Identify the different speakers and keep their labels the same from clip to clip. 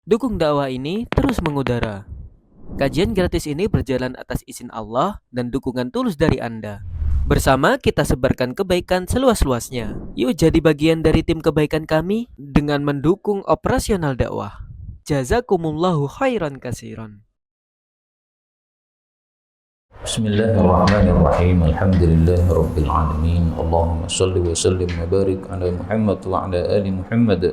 Speaker 1: Dukung dakwah ini terus mengudara. Kajian gratis ini berjalan atas izin Allah dan dukungan tulus dari Anda. Bersama kita sebarkan kebaikan seluas-luasnya. Yuk jadi bagian dari tim kebaikan kami dengan mendukung operasional dakwah. Jazakumullahu khairan kasiron.
Speaker 2: Bismillahirrahmanirrahim. Alhamdulillahirabbil alamin. Allahumma shalli wa sallim wa barik ala Muhammad wa ala ali Muhammad.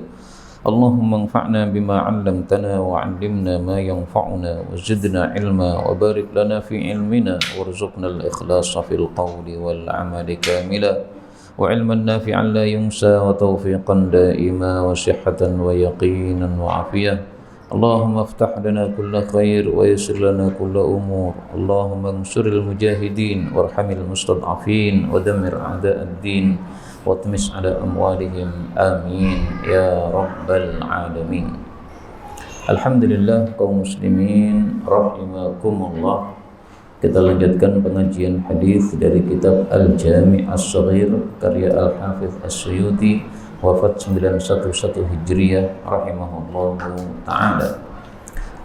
Speaker 2: Allahumma anfa'na bima 'allamtana wa 'allimna ma yanfa'una wa zidna 'ilma wa barik lana fi 'ilmina warzuqna al-ikhlasa fil qawli wal 'amali kamila wa 'ilman nafi'an la yunsa wa tawfiqan da'ima wa sihhatan wa yaqinan wa 'afiyah. اللهم افتح لنا كل خير ويسر لنا كل أمور. اللهم انصر المجاهدين وارحم المستضعفين ودمر أعداء الدين واطمس على أموالهم آمين يا رب العالمين. Alhamdulillah kaum muslimin rahimakumullah. Kita lanjutkan pengajian hadis dari kitab Al-Jami' As-Shaghir karya Al-Hafidz As-Suyuti, wafat 911 Hijriah rahimahullahu ta'ala.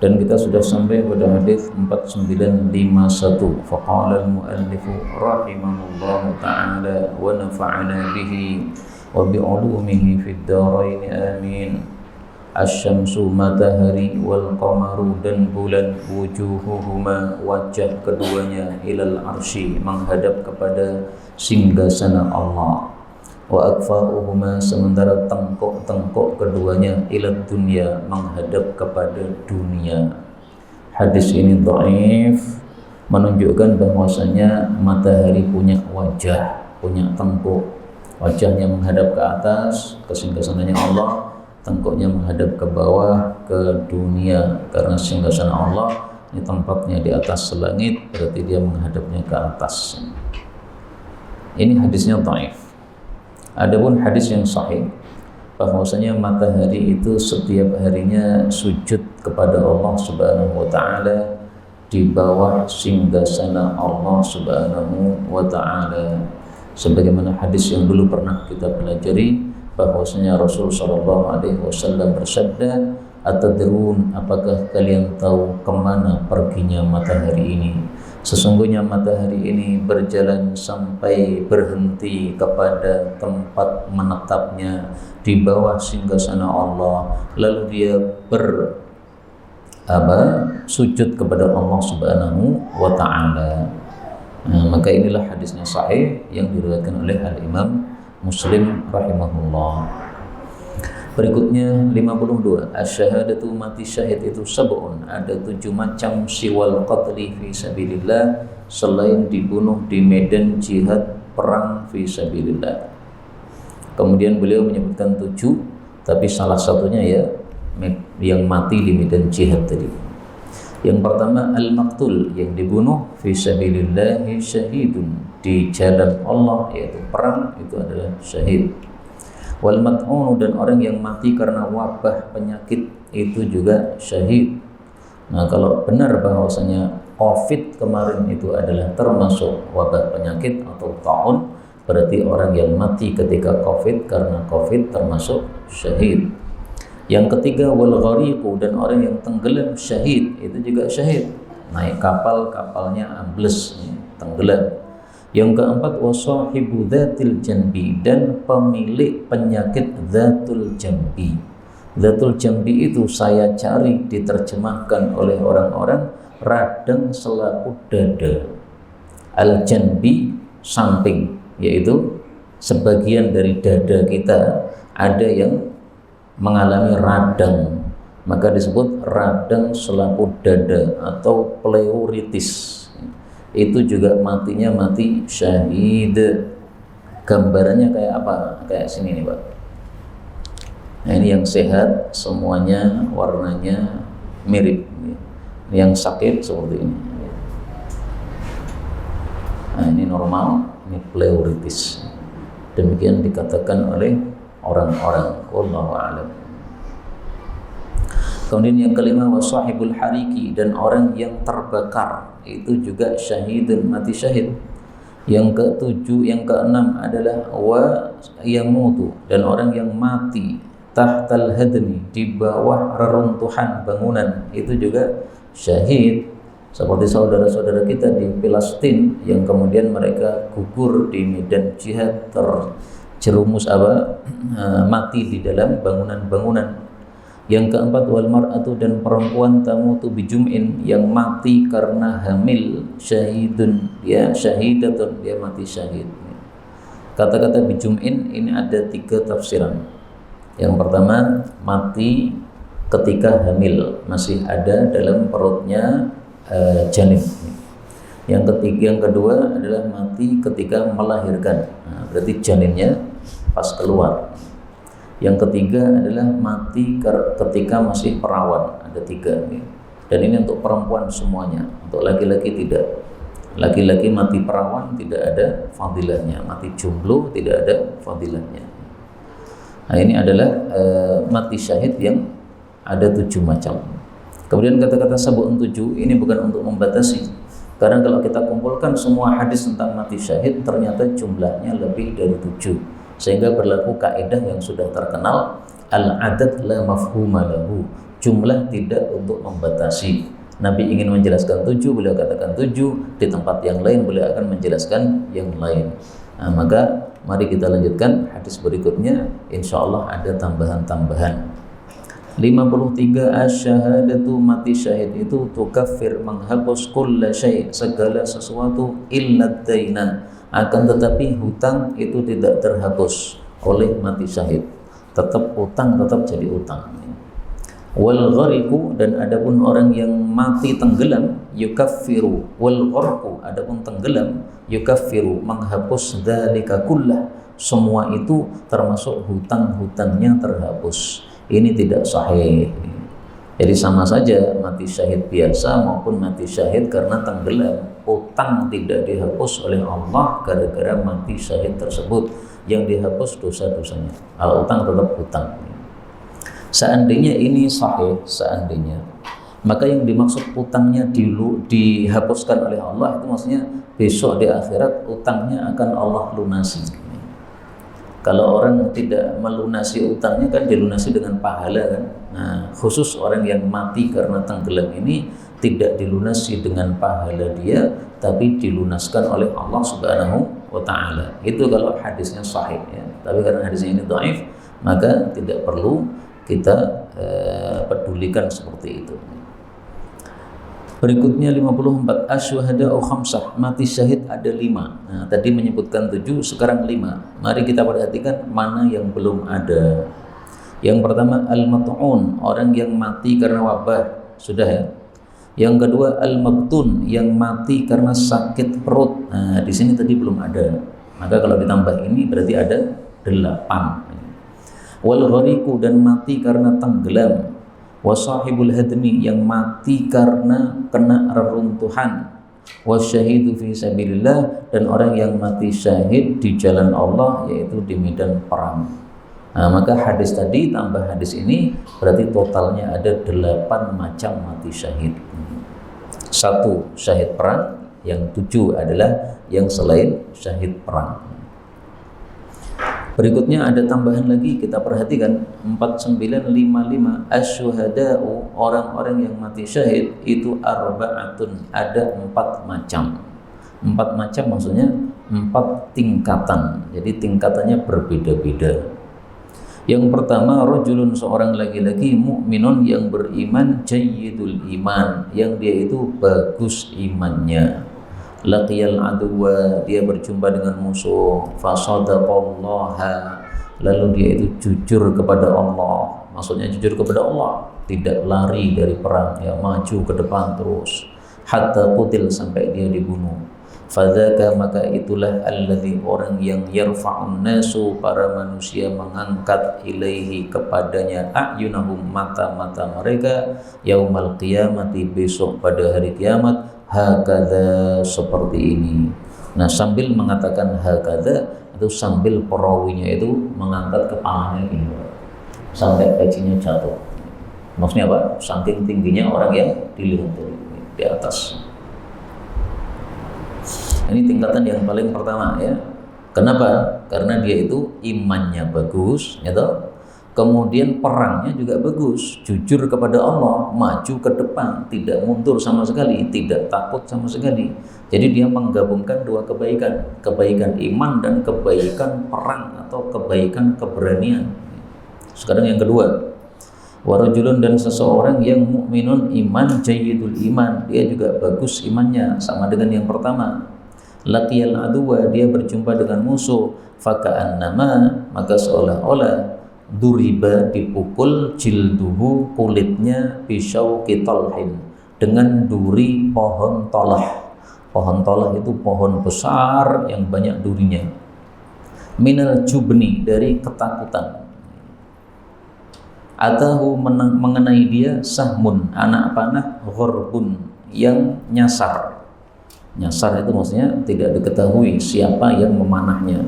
Speaker 2: Dan kita sudah sampai pada hadis 4951. Faqala al-muallif rahimahullahu ta'ala wa nafa'ana bihi wa bi'ulumihi fid dharain amin. Asy-syamsu matahari wal qamaru dan bulan, wujuhuhuma wajah keduanya, ilal arsy menghadap kepada singgasana Allah, wa akfa'uhuma sementara tengkok-tengkok keduanya, ilad dunya menghadap kepada dunia. Hadis ini dhaif, menunjukkan bahwasanya matahari punya wajah, punya tengkuk, wajahnya menghadap ke atas ke singgasananya Allah, tengkuknya menghadap ke bawah ke dunia, karena singgasana Allah ini tempatnya di atas langit, berarti dia menghadapnya ke atas. Ini hadisnya dhaif. Adapun hadis yang sahih bahwasanya matahari itu setiap harinya sujud kepada Allah Subhanahu wa taala di bawah singgasana Allah Subhanahu wa taala, sebagaimana hadis yang dulu pernah kita pelajari bahwasanya Rasul sallallahu alaihi wasallam bersabda, "Atadrun, apakah kalian tahu kemana perginya matahari ini? Sesungguhnya matahari ini berjalan sampai berhenti kepada tempat menetapnya di bawah singgasana Allah, lalu dia sujud kepada Allah Subhanahu wa taala." Maka inilah hadisnya sahih yang diriwayatkan oleh Al-Imam Muslim rahimahullah. Berikutnya 52. Asyhadatu, mati syahid itu sab'un, ada 7 macam, siwal qatli fi sabilillah, selain dibunuh di medan jihad perang fi sabilillah. Kemudian beliau menyebutkan 7, tapi salah satunya ya yang mati di medan jihad tadi. Yang pertama al-maqtul, yang dibunuh fi sabilillah syahidun, di jalan Allah yaitu perang, itu adalah syahid. Wal mat'un, dan orang yang mati karena wabah penyakit itu juga syahid. Nah, kalau benar bahwasanya Covid kemarin itu adalah termasuk wabah penyakit atau ta'un, berarti orang yang mati ketika Covid karena Covid termasuk syahid. Yang ketiga wal ghariqu, dan orang yang tenggelam syahid, itu juga syahid. Naik kapal, kapalnya ambles, tenggelam. Yang keempat wasahibu dzatil janbi, dan pemilik penyakit dzatul jambi. Dzatul jambi itu saya cari diterjemahkan oleh orang-orang radang selaku dada. Al janbi samping, yaitu sebagian dari dada kita ada yang mengalami radang, maka disebut radang selaku dada atau pleuritis. Itu juga matinya mati syahid. Gambarannya kayak apa? Kayak sini nih Pak. Nah, ini yang sehat semuanya warnanya mirip. Yang sakit seperti ini. Nah, ini normal, ini pleuritis. Demikian dikatakan oleh orang-orang. Wallahu a'lam. Kemudian yang kelima wasahibul hariki, dan orang yang terbakar itu juga syahidun, mati syahid. Yang ketujuh, yang keenam adalah wa yamutu, dan orang yang mati tahtal hadmi, di bawah reruntuhan bangunan, itu juga syahid. Seperti saudara-saudara kita di Palestina yang kemudian mereka gugur di medan jihad, terjerumus mati di dalam bangunan-bangunan. Yang keempat, wal mar'atu, dan perempuan tamutu bijum'in, yang mati karena hamil, syahidun, dia syahidatun, dia mati syahid. Kata-kata bijum'in ini ada 3 tafsiran. Yang pertama, mati ketika hamil, masih ada dalam perutnya janin. Yang kedua adalah mati ketika melahirkan. Nah, berarti janinnya pas keluar. Yang ketiga adalah mati ketika masih perawan. Ada 3 nih. Dan ini untuk perempuan semuanya. Untuk laki-laki tidak. Laki-laki mati perawan tidak ada fadilahnya, mati jomblo tidak ada fadilahnya. Nah, ini adalah mati syahid yang ada 7 macam. Kemudian kata-kata sab'un 7 ini bukan untuk membatasi, karena kalau kita kumpulkan semua hadis tentang mati syahid ternyata jumlahnya lebih dari 7, sehingga berlaku kaidah yang sudah terkenal, al-adad la mafhuma lahu, jumlah tidak untuk membatasi. Nabi ingin menjelaskan 7, beliau katakan 7, di tempat yang lain beliau akan menjelaskan yang lain. Nah, maka mari kita lanjutkan hadis berikutnya, insyaallah ada tambahan-tambahan. 53, asyhadatu, mati syahid itu tukaffir, menghapus kulla syai', segala sesuatu, illa daina, akan tetapi hutang itu tidak terhapus oleh mati syahid. Tetap utang, tetap jadi utang. Wal ghariqu, dan adapun orang yang mati tenggelam, yukaffiru, wal gharqu, adapun tenggelam, yukaffiru, menghapus dzalika kullah, semua itu termasuk hutang-hutangnya terhapus. Ini tidak sahih. Jadi sama saja mati syahid biasa maupun mati syahid karena tenggelam, utang tidak dihapus oleh Allah gara-gara mati syahid tersebut. Yang dihapus dosa-dosanya. Utang tetap utang. Seandainya ini sahih, seandainya, maka yang dimaksud utangnya dihapuskan oleh Allah itu maksudnya besok di akhirat utangnya akan Allah lunasi. Kalau orang tidak melunasi utangnya kan dilunasi dengan pahala kan. Nah, khusus orang yang mati karena tenggelam ini tidak dilunasi dengan pahala dia, tapi dilunaskan oleh Allah Subhanahu wa taala. Itu kalau hadisnya sahih ya. Tapi karena hadisnya ini dhaif, maka tidak perlu kita pedulikan seperti itu. Berikutnya 54, asyhada'u khamsah, mati syahid ada 5. Nah, tadi menyebutkan 7, sekarang 5. Mari kita perhatikan mana yang belum ada. Yang pertama, al-mat'un, orang yang mati karena wabah, sudah ya. Yang kedua, al-mabtun, yang mati karena sakit perut. Nah, di sini tadi belum ada. Maka kalau ditambah ini berarti ada 8. Wal ghariqu, dan mati karena tenggelam. Wasahibul hadmi, yang mati karena kena reruntuhan. Wasyahidu fi sabilillah, dan orang yang mati syahid di jalan Allah, yaitu di medan perang. Nah, maka hadis tadi tambah hadis ini berarti totalnya ada 8 macam mati syahid. 1 syahid perang, yang 7 adalah yang selain syahid perang. Berikutnya ada tambahan lagi, kita perhatikan 4955, asyhada'u, orang-orang yang mati syahid itu arba'atun, ada 4 macam. 4 macam maksudnya 4 tingkatan. Jadi tingkatannya berbeda-beda. Yang pertama, rajulun, seorang laki-laki, mukminun, yang beriman, jayyidul iman, yang dia itu bagus imannya. Laqiyal aduwa, dia berjumpa dengan musuh, fasadaqallaha, lalu dia itu jujur kepada Allah. Maksudnya jujur kepada Allah, tidak lari dari perang, ya maju ke depan terus, hatta qutil, sampai dia dibunuh. Fadzaka, maka itulah alladzi, orang yang yarfa'un nasu, para manusia mengangkat ilaihi, kepadanya, a'yunahum, mata-mata mereka, yaumal qiyamati, besok pada hari kiamat, hakadha, seperti ini. Nah, sambil mengatakan hakadha itu sambil perawinya itu mengangkat kepalanya ini sampai pecinya jatuh. Maksudnya apa? Saking tingginya orang yang dilihat di atas. Ini tingkatan yang paling pertama ya. Kenapa? Karena dia itu imannya bagus, gitu. Kemudian perangnya juga bagus, jujur kepada Allah, maju ke depan, tidak mundur sama sekali, tidak takut sama sekali. Jadi dia menggabungkan dua kebaikan, kebaikan iman dan kebaikan perang atau kebaikan keberanian. Sekarang yang kedua, warajulun, dan seseorang yang mukminun iman jayyidul iman, dia juga bagus imannya sama dengan yang pertama. Laqiyal aduwa, dia berjumpa dengan musuh, faka'annama, maka seolah-olah duriba, dipukul, jilduhu, kulitnya, pisau kitolhin, dengan duri pohon tolah. Pohon tolah itu pohon besar yang banyak durinya. Minal jubni, dari ketakutan. Atahu, mengenai dia, sahmun, anak panah, ghorbun, yang nyasar. Nyasar itu maksudnya tidak diketahui siapa yang memanahnya.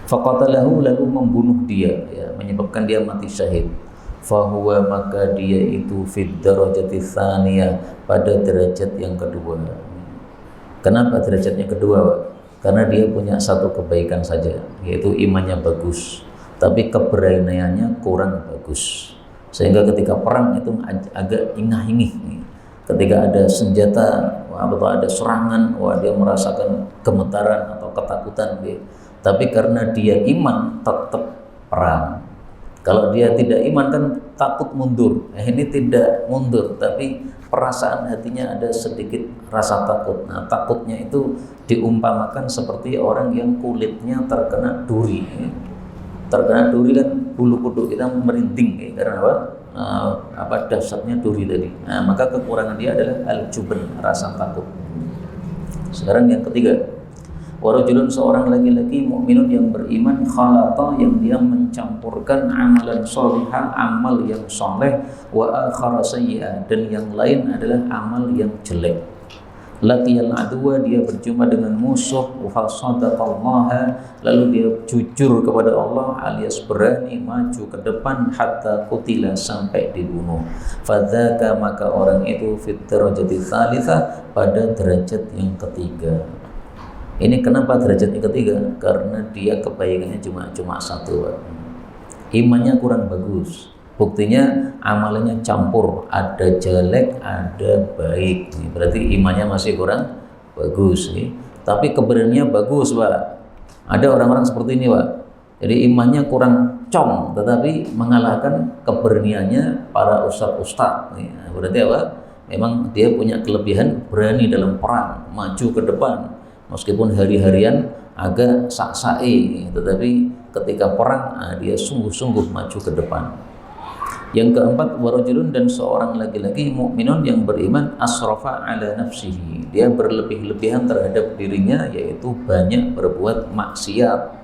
Speaker 2: Faqatalahu, lalu membunuh dia, ya, menyebabkan dia mati syahid. Fahuwa, maka dia itu fid darajati tsaniyah, pada derajat yang kedua. Kenapa derajatnya kedua, Pak? Karena dia punya satu kebaikan saja, yaitu imannya bagus, tapi keberaniannya kurang bagus. Sehingga ketika perang itu agak ingah-ingih. Ketika ada senjata atau ada serangan, wah, dia merasakan gemetaran atau ketakutan. Tapi karena dia iman, tetap perang. Kalau dia tidak iman kan takut mundur. Ini tidak mundur, tapi perasaan hatinya ada sedikit rasa takut. Nah, takutnya itu diumpamakan seperti orang yang kulitnya terkena duri. Terkena duri kan bulu kuduk kita merinding, karena apa dahsyatnya duri tadi. Nah, maka kekurangan dia adalah al-jubn, rasa takut. Sekarang yang ketiga, warajulun, seorang laki-laki mukminun yang beriman, khalata, yang dia mencampurkan amalan sholihah, amal yang soleh, wa akhara sayyi'ah, dan yang lain adalah amal yang jelek. Laqiyal aduwa, dia berjumpa dengan musuh, fa sadaqallaha, lalu dia jujur kepada Allah alias berani maju ke depan, hatta qutila, sampai dibunuh. Fadzaka, maka orang itu fit darajati tsalitsah, pada derajat yang ketiga. Ini kenapa derajat yang ketiga? Karena dia kebaikannya cuma satu, Pak. Imannya kurang bagus. Buktinya amalannya campur, ada jelek, ada baik. Berarti imannya masih kurang bagus. Tapi keberaniannya bagus, Pak. Ada orang-orang seperti ini, Pak. Jadi imannya kurang cong, tetapi mengalahkan keberaniannya para ustadz-ustadz. Berarti apa? Memang dia punya kelebihan, berani dalam perang, maju ke depan. Meskipun hari-harian agak sak-sae, tetapi ketika perang dia sungguh-sungguh maju ke depan. Yang keempat, warajulun, dan seorang laki-laki mukminun yang beriman, asrafa ala nafsihi, dia berlebih-lebihan terhadap dirinya, yaitu banyak berbuat maksiat.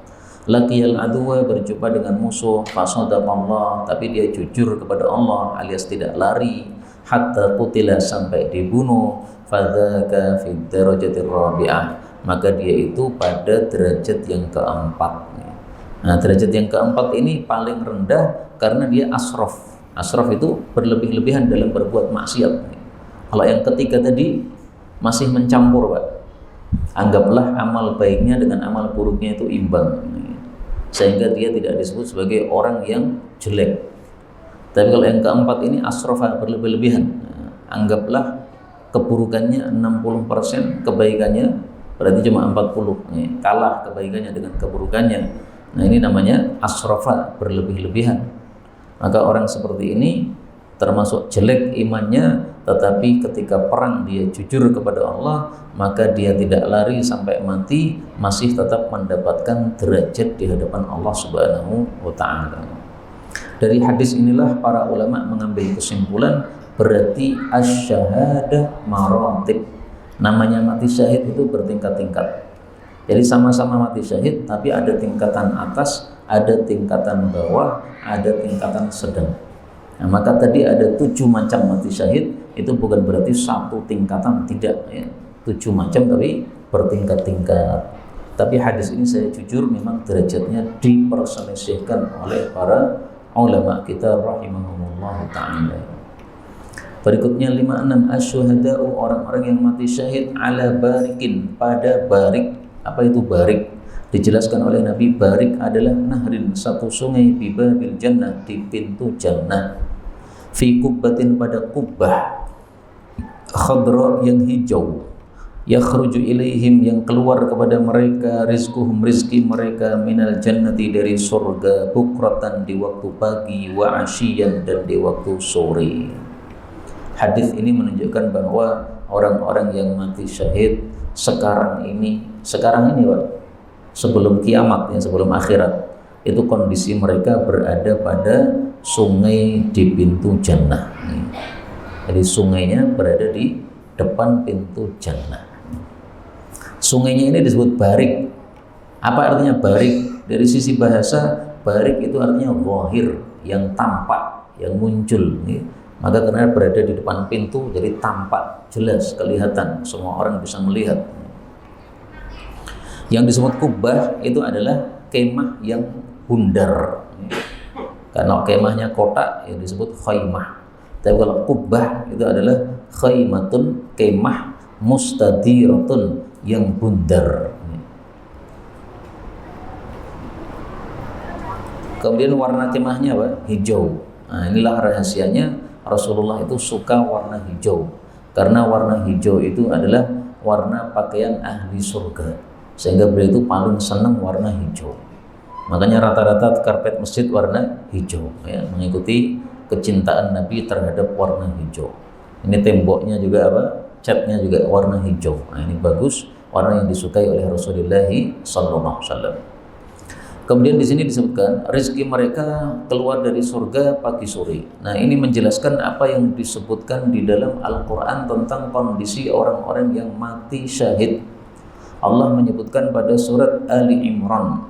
Speaker 2: Laqiyal aduwa, berjumpa dengan musuh, fasadaqallah, tapi dia jujur kepada Allah alias tidak lari, hatta qutila, sampai dibunuh. Fadzaka fid darajatir rabi'ah, maka dia itu pada derajat yang keempat. Nah, derajat yang keempat ini paling rendah karena dia asraf. Asraf itu berlebih-lebihan dalam berbuat maksiat. Kalau yang ketiga tadi masih mencampur, Pak. Anggaplah amal baiknya dengan amal buruknya itu imbang, sehingga dia tidak disebut sebagai orang yang jelek. Tapi kalau yang keempat ini asrafa, berlebih-lebihan. Anggaplah keburukannya 60%, kebaikannya berarti cuma 40%. Kalah kebaikannya dengan keburukannya. Nah, ini namanya asrafa, berlebih-lebihan. Maka orang seperti ini termasuk jelek imannya, tetapi ketika perang dia jujur kepada Allah, maka dia tidak lari sampai mati, masih tetap mendapatkan derajat di hadapan Allah Subhanahu wa ta'ala. Dari hadis inilah para ulama mengambil kesimpulan, berarti asy-syahadah maratib. Namanya mati syahid itu bertingkat-tingkat. Jadi sama-sama mati syahid, tapi ada tingkatan atas, ada tingkatan bawah, ada tingkatan sedang. Nah, maka tadi ada 7 macam mati syahid, itu bukan berarti satu tingkatan, tidak, ya. 7 macam tapi bertingkat-tingkat. Tapi hadis ini saya jujur memang derajatnya diperselisihkan oleh para ulama kita rahimahumullah ta'ala. Berikutnya 56, asyuhada'u, orang-orang yang mati syahid ala barikin, pada barik. Apa itu barik? Dijelaskan oleh Nabi, barik adalah nahrin, satu sungai, bibabil jannah, di pintu jannah, fi kubbatin, pada kubbah, khadra, yang hijau, yakhruju ilaihim, yang keluar kepada mereka, rizquhum, rizki mereka, minal jannati, dari surga, bukratan, di waktu pagi, wa asyian, dan di waktu sore. Hadis ini menunjukkan bahwa orang-orang yang mati syahid sekarang ini Pak, sebelum kiamat, ya, sebelum akhirat, itu kondisi mereka berada pada sungai di pintu jannah. Jadi sungainya berada di depan pintu jannah. Sungainya ini disebut barik. Apa artinya barik? Dari sisi bahasa, barik itu artinya zahir, yang tampak, yang muncul. Maka karena berada di depan pintu, jadi tampak, jelas, kelihatan, semua orang bisa melihat. Yang disebut kubah itu adalah kemah yang bundar. Karena kemahnya kotak, yang disebut khaymah. Tapi kalau kubah itu adalah khaymatun, kemah mustadiratun, yang bundar. Kemudian warna kemahnya apa? Hijau. Nah, inilah rahasianya Rasulullah itu suka warna hijau, karena warna hijau itu adalah warna pakaian ahli surga, sehingga beliau itu paling senang warna hijau. Makanya rata-rata karpet masjid warna hijau, ya, mengikuti kecintaan Nabi terhadap warna hijau. Ini temboknya juga apa? Catnya juga warna hijau. Nah, ini bagus, warna yang disukai oleh Rasulullah SAW. Kemudian di sini disebutkan rezeki mereka keluar dari surga pagi sore. Nah, ini menjelaskan apa yang disebutkan di dalam Al-Quran tentang kondisi orang-orang yang mati syahid. Allah menyebutkan pada surat Ali Imran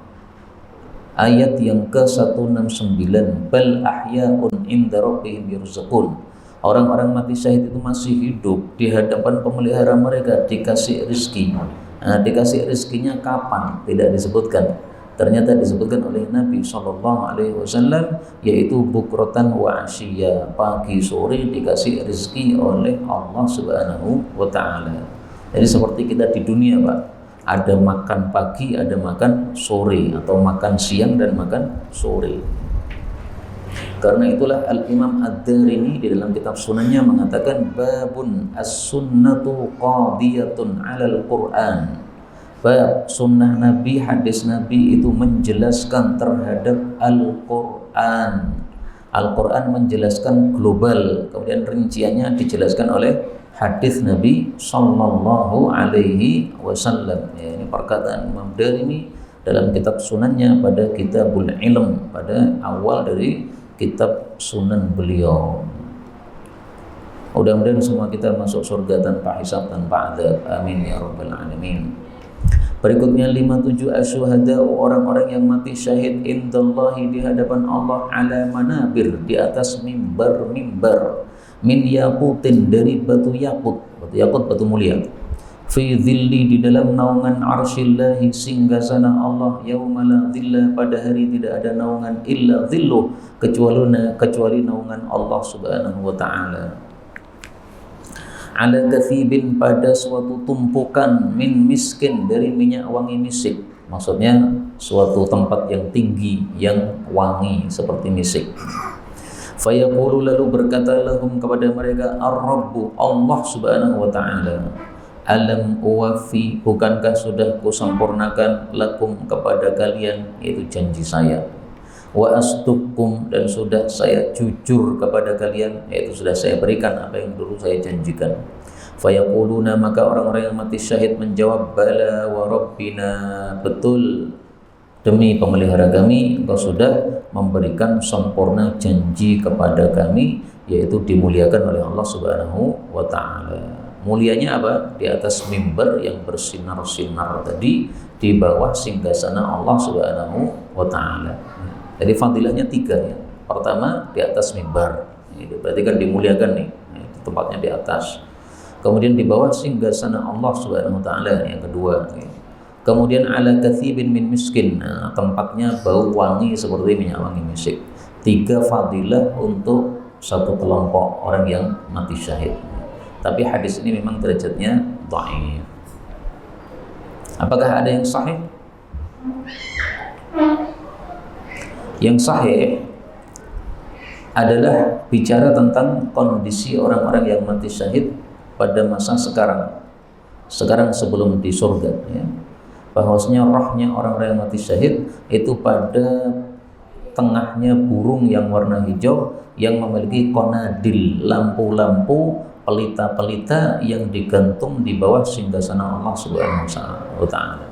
Speaker 2: ayat yang ke-169, bal ahya'un inda rabbihim yurzaqun. Orang-orang mati syahid itu masih hidup di hadapan pemelihara mereka, dikasih rezeki. Nah, dikasih rezekinya kapan? Tidak disebutkan. Ternyata disebutkan oleh Nabi SAW, yaitu bukrotan wa asyiya, pagi sore dikasih rezeki oleh Allah Subhanahu wa Ta'ala. Jadi seperti kita di dunia, Pak, ada makan pagi, ada makan sore, atau makan siang dan makan sore. Karena itulah Al-Imam Ad-Darimi di dalam kitab sunannya mengatakan, babun as-sunnatu qadiyatun 'alal Qur'an. Bab sunnah Nabi, hadis Nabi itu menjelaskan terhadap Al-Quran. Al-Quran menjelaskan global, kemudian rinciannya dijelaskan oleh hadis Nabi Sallallahu Alaihi Wasallam. Ya, ini perkataan Imam Darimi dalam kitab sunannya pada Kitabul Ilm, pada awal dari kitab sunan beliau. Mudah-mudahan semua kita masuk surga tanpa hisab, tanpa azab. Amin ya rabbal alamin. Berikutnya 57, asyuhada, orang-orang yang mati syahid indallahi, di hadapan Allah, ala manabir, di atas mimbar-mimbar, min yaqutin, dari batu yakut, batu mulia, fi dhilli, di dalam naungan arsyillahi, singgasana Allah, yauma la dhilla, pada hari tidak ada naungan illa dhilluh, kecuali naungan Allah Subhanahu wa Ta'ala. Ala kathibin, pada suatu tumpukan, min miskin, dari minyak wangi misik. Maksudnya suatu tempat yang tinggi, yang wangi seperti misik. Fayaqulu, lalu berkata lahum, kepada mereka, ar-rabbu, Allah Subhanahu wa Ta'ala, alam uwafi, bukankah sudah kusempurnakan lakum, kepada kalian, yaitu janji saya, wa astukum, dan sudah saya jujur kepada kalian, yaitu sudah saya berikan apa yang dulu saya janjikan. Fayaquluna, maka orang-orang yang mati syahid menjawab, bala wa rabbina, betul demi pemelihara kami, engkau sudah memberikan sempurna janji kepada kami, yaitu dimuliakan oleh Allah Subhanahu wa Ta'ala. Mulianya apa? Di atas mimbar yang bersinar-sinar tadi, di bawah singgasana Allah Subhanahu wa Ta'ala. Jadi fadilahnya 3 ya. Pertama, di atas mimbar, itu berarti kan dimuliakan nih, tempatnya di atas. Kemudian di bawah singgasana Allah Subhanahu wa Ta'ala, yang kedua. Kemudian ala kathibin min miskin, nah, tempatnya bau wangi seperti minyak wangi misik. 3 fadilah untuk satu kelompok orang yang mati syahid. Tapi hadis ini memang derajatnya dhaif. Apakah ada yang sahih? Yang sahih adalah bicara tentang kondisi orang-orang yang mati syahid pada masa sekarang sebelum di surga, ya. Bahwasanya rohnya orang-orang yang mati syahid itu pada tengahnya burung yang warna hijau yang memiliki konadil, lampu-lampu pelita-pelita yang digantung di bawah singgasana Allah Subhanahu wa taala.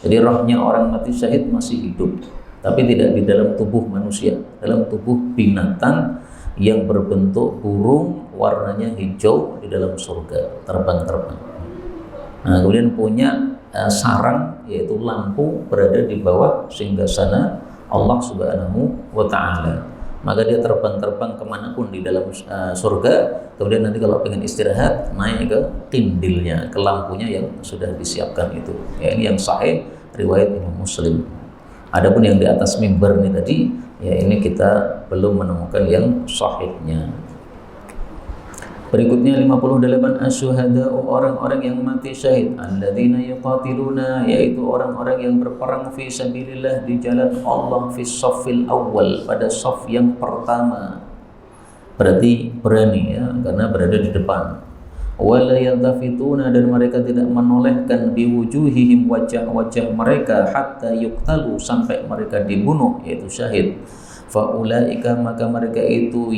Speaker 2: Jadi rohnya orang mati syahid masih hidup, tapi tidak di dalam tubuh manusia, dalam tubuh binatang yang berbentuk burung warnanya hijau di dalam surga, terbang-terbang. Nah, kemudian punya sarang, yaitu lampu berada di bawah singgasana Allah Subhanahu wa taala. Maka dia terbang-terbang kemanapun di dalam surga. Kemudian nanti kalau pengen istirahat, naik ke tindilnya, ke lampunya yang sudah disiapkan itu. Ya, ini yang sahih riwayat Imam Muslim. Adapun yang di atas mimbar ini tadi, ya ini kita belum menemukan yang sahihnya. Berikutnya 58 asyuhada, orang-orang yang mati syahid, alladzina yuqatiluna, yaitu orang-orang yang berperang fi sabilillah, di jalan Allah, fi shaffil awal, pada shaf yang pertama. Berarti berani, ya, karena berada di depan. Wala yaltafituna, dan mereka tidak menolehkan biwujuhihim, wajah-wajah mereka, hatta yuqtalu, sampai mereka dibunuh, yaitu syahid. Faulaika, maka mereka itu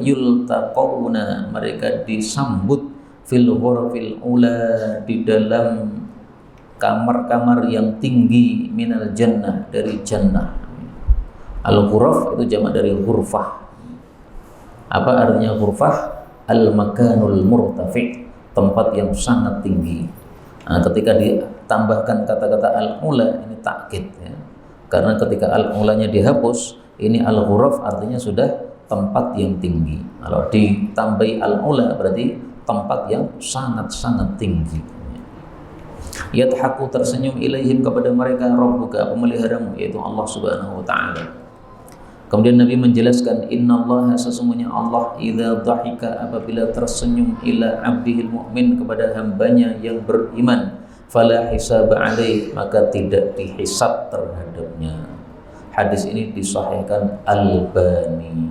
Speaker 2: yultaqawna, mereka disambut fil ghurafil ula, di dalam kamar-kamar yang tinggi, minal jannah, dari jannah. Al-ghuraf itu jamak dari ghurfah. Apa artinya ghurfah? Al-makanul murtafi', tempat yang sangat tinggi. Nah, ketika ditambahkan kata-kata al-ula, ini takkid, ya. Karena ketika al-ulanya dihapus, ini al-ghuraf artinya sudah tempat yang tinggi. Kalau ditambahi al-ula berarti tempat yang sangat-sangat tinggi. Yadhaku, tersenyum, ilaihim, kepada mereka, rabbuka, pemeliharamu, yaitu Allah Subhanahu wa taala. Kemudian Nabi menjelaskan, innallaha, sesungguhnya Allah, idza dhahika, apabila tersenyum, ila abdihil mu'min, kepada hambanya yang beriman, fala hisab alaih, maka tidak dihisab terhadapnya. Hadis ini disahihkan Albani.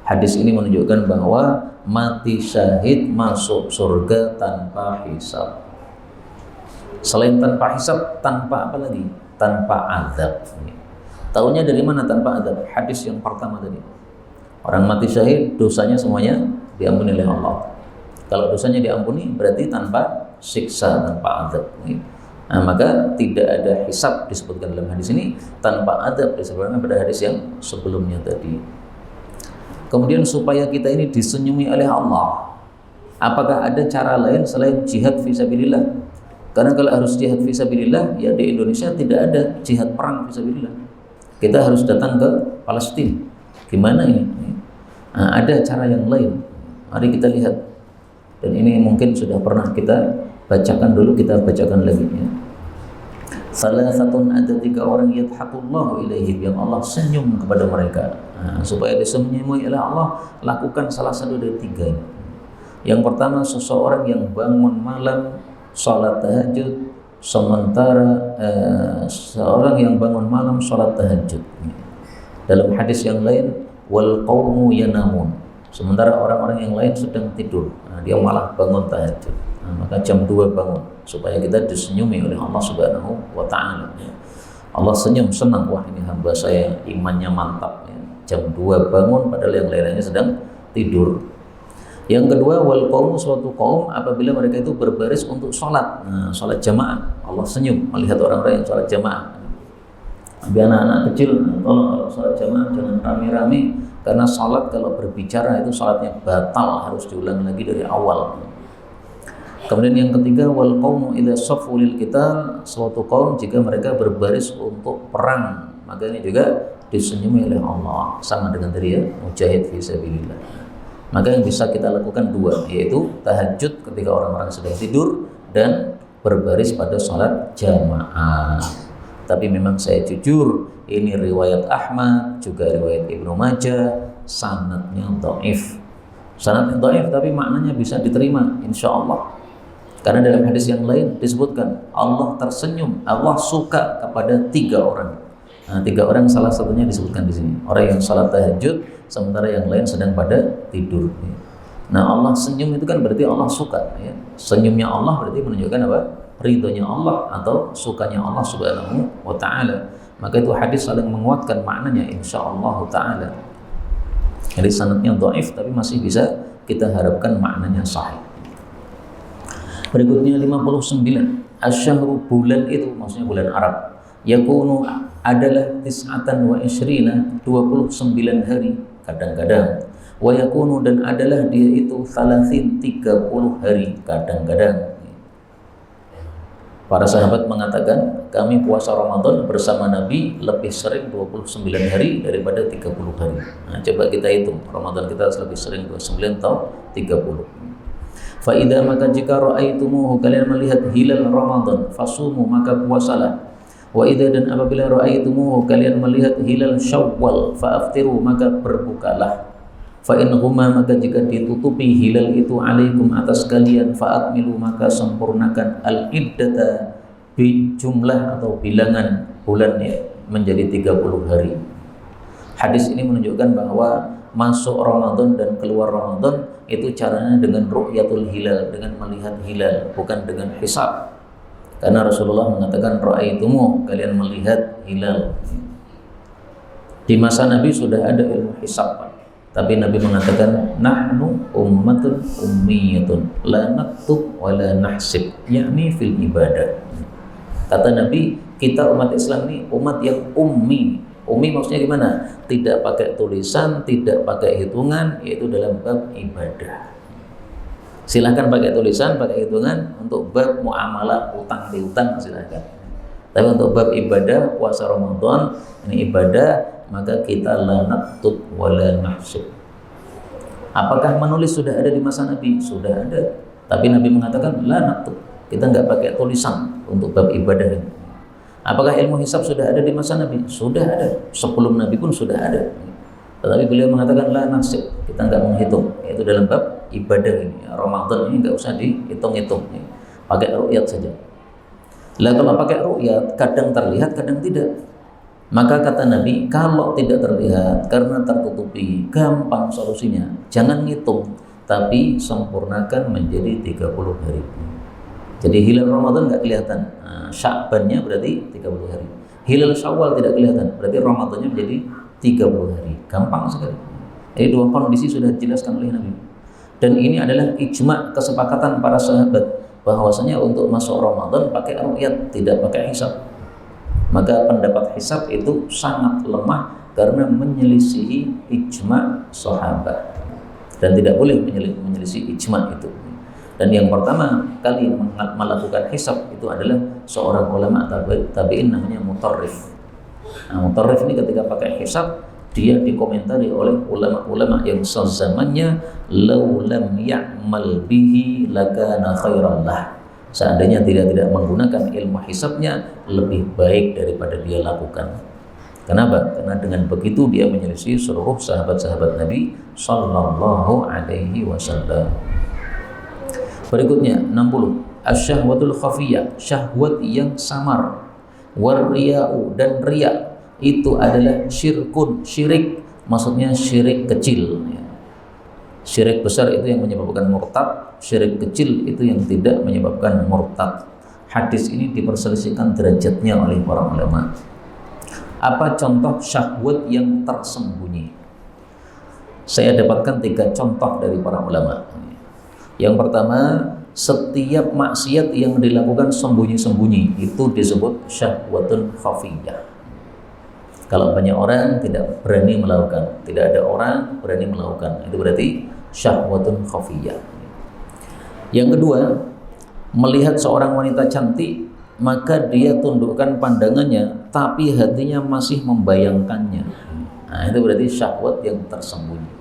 Speaker 2: Hadis ini menunjukkan bahwa mati syahid masuk surga tanpa hisab. Selain tanpa hisab, tanpa apa lagi? Tanpa azab. Tahunya dari mana tanpa azab? Hadis yang pertama tadi. Orang mati syahid dosanya semuanya diampuni oleh Allah. Kalau dosanya diampuni berarti tanpa siksa, tanpa azab. Nah, maka tidak ada hisab disebutkan dalam hadis ini, tanpa adab disebutkan pada hadis yang sebelumnya tadi. Kemudian supaya kita ini disenyumi oleh Allah, apakah ada cara lain selain jihad fisabilillah? Karena kalau harus jihad fisabilillah, ya di Indonesia tidak ada jihad perang fisabilillah. Kita harus datang ke Palestina. Gimana ini? Nah, ada cara yang lain. Mari kita lihat. Dan ini mungkin sudah pernah kita bacakan dulu, kita bacakan lagi, ya. Salah satu, ada 3 orang yadhaqullahu ilaihim, yang Allah senyum kepada mereka. Nah, supaya disenyumi oleh Allah, lakukan salah satu dari 3 ini. Yang pertama, seseorang yang bangun malam salat tahajud, sementara seorang yang bangun malam salat tahajud. Dalam hadis yang lain, wal qaumu yanamun, sementara orang-orang yang lain sedang tidur. Nah, dia malah bangun tahajud. Nah, maka jam 2 bangun supaya kita disenyumi oleh Allah Subhanahu wa taala. Allah senyum, senang, wah ini hamba saya imannya mantap, ya. Jam 2 bangun padahal yang lainnya sedang tidur. Yang kedua, wal qaum, suatu kaum apabila mereka itu berbaris untuk sholat. Nah, sholat jamaah, Allah senyum melihat orang-orang yang sholat jamaah. Tapi anak-anak kecil, tolong kalau sholat jamaah jangan rame-rame, karena sholat kalau berbicara itu sholatnya batal, harus diulang lagi dari awal. Kemudian yang ketiga, wal qaumu idza shaffu lil qital, suatu kaum jika mereka berbaris untuk perang, maka ini juga disenyumi oleh Allah, sama dengan tadi, ya, mujahid fi sabilillah. Maka yang bisa kita lakukan 2, yaitu tahajud ketika orang-orang sedang tidur dan berbaris pada sholat jamaah. Tapi memang saya jujur, ini riwayat Ahmad, juga riwayat Ibnu Majah, sanadnya dhaif. Sanadnya dhaif tapi maknanya bisa diterima, insya Allah. Karena dalam hadis yang lain disebutkan Allah tersenyum, Allah suka kepada 3 orang. Nah, 3 orang salah satunya disebutkan di sini. Orang yang salat tahajud, sementara yang lain sedang pada tidur. Nah, Allah senyum itu kan berarti Allah suka. Ya. Senyumnya Allah berarti menunjukkan apa? Ridhonya Allah atau sukanya Allah Subhanahu wa Ta'ala. Maka itu hadis saling menguatkan maknanya insyaallah Ta'ala. Jadi sanadnya dhaif tapi masih bisa kita harapkan maknanya sahih. Berikutnya 59. Asyhru, bulan itu maksudnya bulan Arab. Yakunu adalah tis'atan wa ishrina, 29 hari kadang-kadang. Wa yakunu, dan adalah dia itu 30 hari kadang-kadang. Para sahabat mengatakan kami puasa Ramadan bersama Nabi lebih sering 29 hari daripada 30 hari. Nah, coba kita hitung Ramadan kita lebih sering 29 atau 30. Fa'idha, maka jika ra'aitumuhu, kalian melihat hilal Ramadan, fasumu, maka puasalah. Wa idha, dan apabila ra'aitumuhu, kalian melihat hilal Syawal, fa'aftiru, maka berbukalah. Fa'in huma, maka jika ditutupi hilal itu alaikum, atas kalian, fa'akmilu, maka sempurnakan al-iddata, jumlah atau bilangan bulannya menjadi 30 hari. Hadis ini menunjukkan bahwa masuk Ramadan dan keluar Ramadan itu caranya dengan ru'yatul hilal, dengan melihat hilal, bukan dengan hisab. Karena Rasulullah mengatakan ra'aitumu, kalian melihat hilal. Di masa Nabi sudah ada ilmu hisab, tapi Nabi mengatakan nahnu ummatun ummiyatun la naktub wa la nahsib, yakni fil ibadah. Kata Nabi, kita umat Islam ini umat yang ummi. Ummi maksudnya gimana? Tidak pakai tulisan, tidak pakai hitungan, yaitu dalam bab ibadah. Silahkan pakai tulisan, pakai hitungan untuk bab muamalah utang piutang, silahkan. Tapi untuk bab ibadah, puasa Ramadan, ini ibadah, maka kita la naktub wa la nahsib. Apakah menulis sudah ada di masa Nabi? Sudah ada. Tapi Nabi mengatakan la naktub. Kita nggak pakai tulisan untuk bab ibadah ini. Apakah ilmu hisab sudah ada di masa Nabi? Sudah ada. Sebelum Nabi pun sudah ada. Tetapi beliau mengatakan la nasib, kita nggak menghitung. Itu dalam bab ibadah ini. Ramadan ini nggak usah dihitung-hitung. Pakai ru'yat saja. Lah kalau pakai ru'yat, kadang terlihat, kadang tidak. Maka kata Nabi, kalau tidak terlihat karena tertutupi, gampang solusinya. Jangan ngitung, tapi sempurnakan menjadi 30 hari. Jadi hilal Ramadan nggak kelihatan, Sya'bannya berarti 30 hari. Hilal Syawal tidak kelihatan, berarti Ramadannya menjadi 30 hari. Gampang sekali. Jadi 2 kondisi sudah dijelaskan oleh Nabi. Dan ini adalah ijma' kesepakatan para sahabat bahwasanya untuk masuk Ramadan pakai ru'yat, tidak pakai hisab. Maka pendapat hisab itu sangat lemah karena menyelisihi ijma' sahabat. Dan tidak boleh menyelisih ijma' itu. Dan yang pertama kali melakukan hisab itu adalah seorang ulama tabi'in namanya Mutarrif. Nah, Mutarrif ini ketika pakai hisab, dia dikomentari oleh ulama-ulama yang sezamannya, "Lau lam ya'mal bihi lakana khairan lah." Seandainya tidak menggunakan ilmu hisabnya, lebih baik daripada dia lakukan. Kenapa? Karena dengan begitu dia menyelisih seluruh sahabat-sahabat Nabi sallallahu alaihi wasallam. Berikutnya 60. Asyahwatul khafiyah, syahwat yang samar. Warriya'u, dan riya itu adalah syirkun, syirik, maksudnya syirik kecil. Syirik besar itu yang menyebabkan murtad, syirik kecil itu yang tidak menyebabkan murtad. Hadis ini diperselisihkan derajatnya oleh para ulama. Apa contoh syahwat yang tersembunyi? Saya dapatkan 3 contoh dari para ulama. Yang pertama, setiap maksiat yang dilakukan sembunyi-sembunyi itu disebut syahwatun khafiyah. Kalau banyak orang tidak berani melakukan, tidak ada orang berani melakukan, itu berarti syahwatun khafiyah. Yang kedua, melihat seorang wanita cantik, maka dia tundukkan pandangannya, tapi hatinya masih membayangkannya. Nah, itu berarti syahwat yang tersembunyi.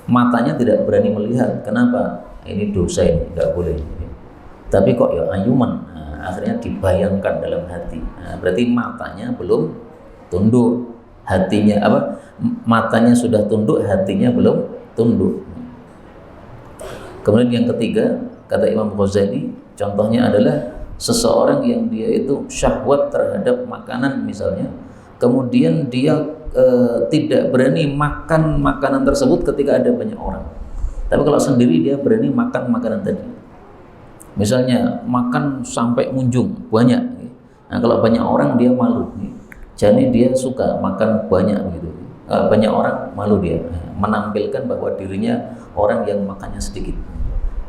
Speaker 2: Matanya tidak berani melihat, kenapa? Ini dosa, ini nggak boleh. Tapi kok ya ayuman, akhirnya dibayangkan dalam hati. Berarti matanya belum tunduk, hatinya matanya sudah tunduk, hatinya belum tunduk. Kemudian yang ketiga, kata Imam Ghazali, contohnya adalah seseorang yang dia itu syahwat terhadap makanan misalnya, kemudian dia tidak berani makan makanan tersebut ketika ada banyak orang. Tapi kalau sendiri dia berani makan makanan tadi. Misalnya makan sampai munjung banyak. Nah, kalau banyak orang dia malu. Jadi dia suka makan banyak gitu. Banyak orang malu dia, menampilkan bahwa dirinya orang yang makannya sedikit.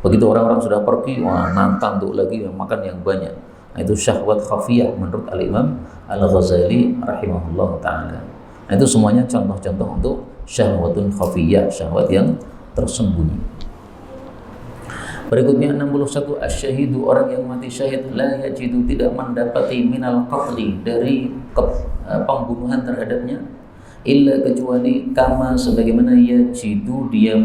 Speaker 2: Begitu orang-orang sudah pergi, wah nantang untuk lagi makan yang banyak. Nah, itu syahwat khafiyah menurut Al-Imam Al-Ghazali rahimahullah ta'ala. Nah, itu semuanya contoh-contoh untuk syahwatun khafiyah, syahwat yang tersembunyi. Berikutnya 61, asyahidu, orang yang mati syahid, la yajidu, tidak mendapati minal qatli, dari pembunuhan terhadapnya, illa, kecuali kama, sebagaimana yajidu, dia